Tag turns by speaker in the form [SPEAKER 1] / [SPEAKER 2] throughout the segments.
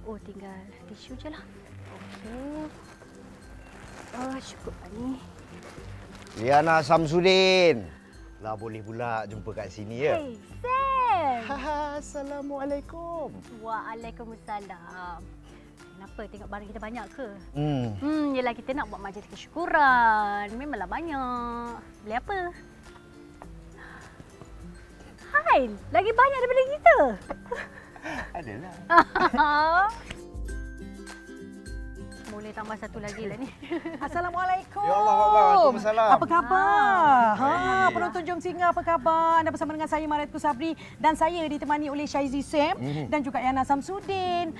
[SPEAKER 1] Oh, tinggal tisu je lah. Okey. Oh, cukup lah ni.
[SPEAKER 2] Liana Samsudin. Lah boleh pula jumpa kat sini ya.
[SPEAKER 1] Hey, Sam!
[SPEAKER 2] Assalamualaikum.
[SPEAKER 1] Waalaikumsalam. Kenapa tengok barang kita banyak ke?
[SPEAKER 2] Hmm.
[SPEAKER 1] Yelah kita nak buat majlis kesyukuran. Memanglah banyak. Beli apa? Hai, lagi banyak daripada kita.
[SPEAKER 2] Adalah.
[SPEAKER 1] Boleh tambah satu lagi lah ni.
[SPEAKER 3] Assalamualaikum.
[SPEAKER 2] Ya Allah, Waalaikumsalam.
[SPEAKER 3] Apa khabar?
[SPEAKER 2] Baik.
[SPEAKER 3] Penonton Jom Singgah, apa khabar? Anda bersama dengan saya Mariatku Sabri dan saya ditemani oleh Syaizi Sam dan juga Yana Samsudin.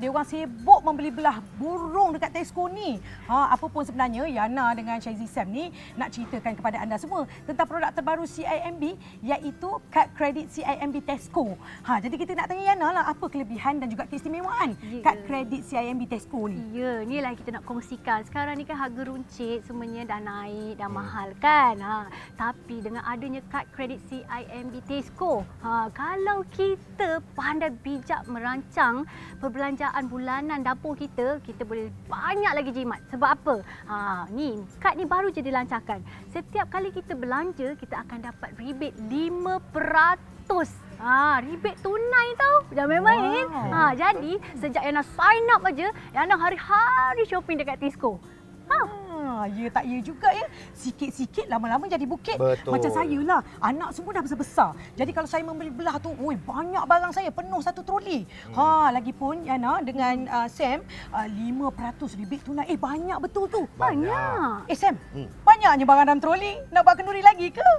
[SPEAKER 3] Dia orang sibuk membeli belah burung dekat Tesco ni. Apa pun sebenarnya Yana dengan Syaizi Sam ni nak ceritakan kepada anda semua tentang produk terbaru CIMB iaitu kad kredit CIMB Tesco. Jadi kita nak tanya Yana lah apa kelebihan dan juga keistimewaan kad kredit CIMB Tesco ni.
[SPEAKER 1] Ya, inilah kita nak kongsikan. Sekarang ni kan harga runcit semuanya dah naik, dah mahal kan. Tapi dengan adanya kad kredit CIMB Tesco, kalau kita pandai bijak merancang perbelanjaan bulanan dapur kita, kita boleh banyak lagi jimat. Sebab apa? Ni, kad ni baru je dilancarkan. Setiap kali kita belanja, kita akan dapat rebate 5%. Rebate tunai tau. Jangan main-main. Jadi, sejak Yana sign up aja, Yana hari-hari shopping dekat Tesco.
[SPEAKER 3] Ya tak ya juga ya. Sikit-sikit lama-lama jadi bukit.
[SPEAKER 2] Betul.
[SPEAKER 3] Macam saya lah. Anak semua dah besar-besar. Jadi kalau saya membeli belah tu, banyak barang saya penuh satu troli. Lagipun Yana dengan Sam 5% rebate tunai. Banyak betul tu.
[SPEAKER 1] Banyak.
[SPEAKER 3] Sam, banyaknya barang dalam troli. Nak buat kenduri lagi ke?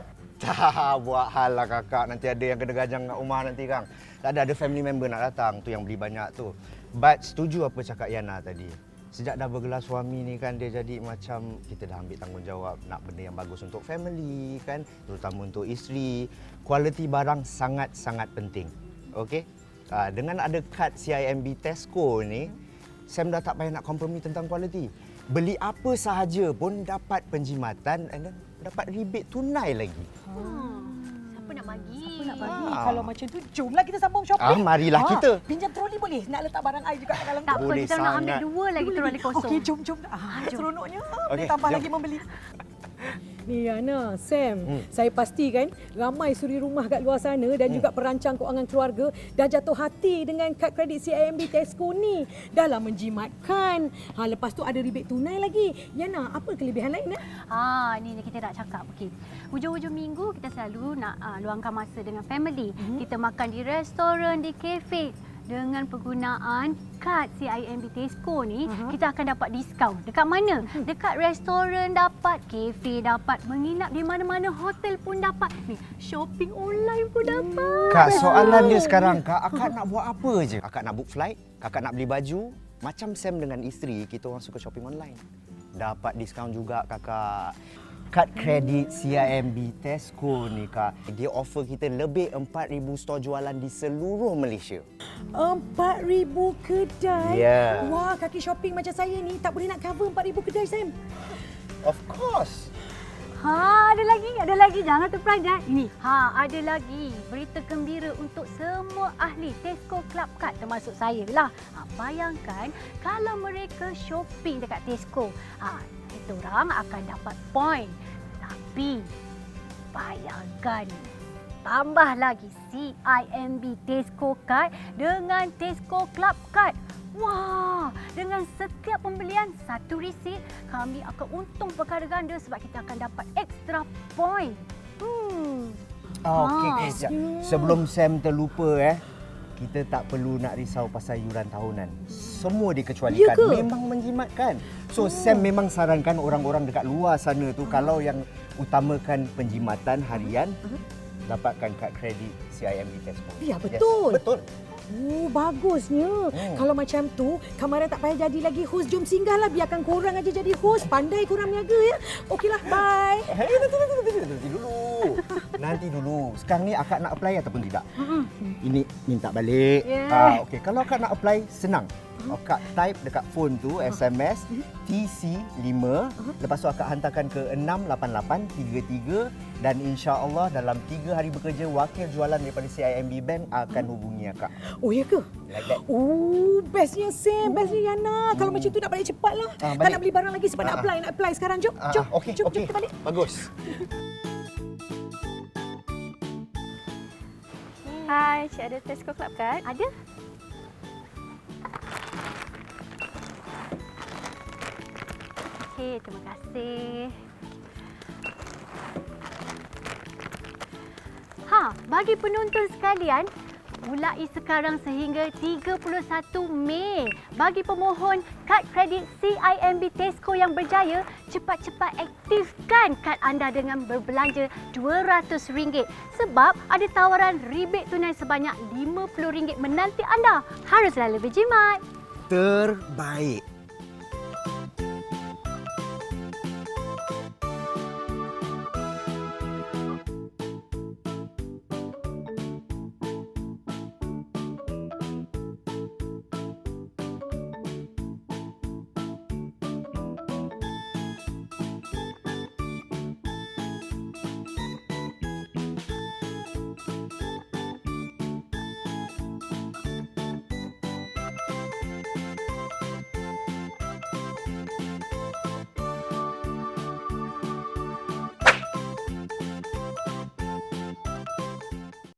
[SPEAKER 2] Tak buat hal lah kakak. Nanti ada yang kena gajang kat rumah nanti kang. Tak ada family member nak datang. Tu yang beli banyak tu. But setuju apa cakap Yana tadi. Sejak dah bergelar suami ni kan dia jadi macam kita dah ambil tanggungjawab nak benda yang bagus untuk family kan. Terutama untuk isteri. Kualiti barang sangat-sangat penting. Okey? Dengan ada kad CIMB Tesco ni, Sam dah tak payah nak kompromi tentang kualiti. Beli apa sahaja pun dapat penjimatan and then dapat rebate tunai lagi.
[SPEAKER 1] Siapa nak bagi?
[SPEAKER 3] Kalau macam tu, jomlah kita sambung shopping.
[SPEAKER 2] Marilah kita.
[SPEAKER 3] Pinjam troli boleh? Nak letak barang air juga kat dalam
[SPEAKER 1] Tak
[SPEAKER 3] tu.
[SPEAKER 1] apa,
[SPEAKER 2] Boleh
[SPEAKER 1] kita nak ambil
[SPEAKER 2] sangat.
[SPEAKER 1] 2 lagi troli kosong.
[SPEAKER 3] Okey, jom.
[SPEAKER 1] Jom.
[SPEAKER 3] Seronoknya. Boleh
[SPEAKER 2] Okey,
[SPEAKER 3] tambah
[SPEAKER 2] jom.
[SPEAKER 3] lagi membeli. Ni Yana, Sam, saya pastikan ramai suri rumah kat luar sana dan juga perancang kewangan keluarga dah jatuh hati dengan kad kredit CIMB Tesco ni. Dah lah menjimatkan. Lepas tu ada rebate tunai lagi. Yana, apa kelebihan lain?
[SPEAKER 1] Ni kita nak cakap. Okey. Hujung-hujung minggu kita selalu nak luangkan masa dengan family. Kita makan di restoran, di kafe. Dengan penggunaan kad CIMB Tesco ni, kita akan dapat diskaun. Dekat mana? Dekat restoran dapat, kafe dapat, menginap di mana-mana, hotel pun dapat. Ni, shopping online pun dapat.
[SPEAKER 2] Kak, soalan dia sekarang, Akak nak buat apa je? Akak nak book flight? Kakak nak beli baju? Macam Sam dengan isteri, kita orang suka shopping online. Dapat diskaun juga kakak. Kad kredit CIMB Tesco ni kak, dia offer kita lebih 4,000 store jualan di seluruh Malaysia.
[SPEAKER 3] 4,000 kedai?
[SPEAKER 2] Ya.
[SPEAKER 3] Wah, kaki shopping macam saya ni tak boleh nak cover 4,000 kedai, Sam.
[SPEAKER 2] Of course.
[SPEAKER 1] Ada lagi. Jangan terperanjat. Ini, ada lagi berita gembira untuk semua ahli Tesco Club Card termasuk saya lah. Bayangkan kalau mereka shopping dekat Tesco, kita orang akan dapat point. Tapi bayangkan tambah lagi CIMB Tesco Card dengan Tesco Club Card. Wah, dengan setiap pembelian satu resit, kami akan untung perkara ganda sebab kita akan dapat extra point.
[SPEAKER 2] Okey, sekejap. Sebelum Sam terlupa kita tak perlu nak risau pasal yuran tahunan. Semua dikecualikan.
[SPEAKER 3] Ya ke?
[SPEAKER 2] Memang menjimatkan. So Sam memang sarankan orang-orang dekat luar sana tu kalau yang utamakan penjimatan harian, dapatkan kad kredit CIMB Tesco.
[SPEAKER 3] Ya, betul.
[SPEAKER 2] Yes, betul.
[SPEAKER 3] Bagusnya. Kalau macam tu, Kamaran tak payah jadi lagi host Jom Singgah lah. Biarkan korang aja jadi host. Pandai korang niaga ya. Okeylah, bye.
[SPEAKER 2] Nanti dulu. nanti dulu. Sekarang ni akak nak apply ataupun tidak? Ini minta balik.
[SPEAKER 1] Yeah.
[SPEAKER 2] Okey, kalau akak nak apply, senang. Akak type dekat phone tu SMS TC5, lepas tu akak hantarkan ke 68833 dan insya-Allah dalam 3 hari bekerja wakil jualan daripada CIMB Bank akan hubungi akak.
[SPEAKER 3] Oh, ya ke?
[SPEAKER 2] Like that.
[SPEAKER 3] Oh, bestnya Sam, bestnya Yana. Kalau macam tu nak balik cepatlah. Tak
[SPEAKER 2] balik.
[SPEAKER 3] nak beli barang lagi sebab nak apply sekarang. Jom, jom.
[SPEAKER 2] Okey,
[SPEAKER 3] jom,
[SPEAKER 2] okey.
[SPEAKER 3] kita balik.
[SPEAKER 2] Bagus.
[SPEAKER 4] Hai, Cik ada Tesco Club Card?
[SPEAKER 1] Ada? Okey, terima kasih. Bagi penonton sekalian, mulai sekarang sehingga 31 Mei, bagi pemohon kad kredit CIMB Tesco yang berjaya, cepat-cepat aktifkan kad anda dengan berbelanja RM200 sebab ada tawaran rebate tunai sebanyak RM50 menanti anda. Haruslah lebih jimat.
[SPEAKER 2] Terbaik.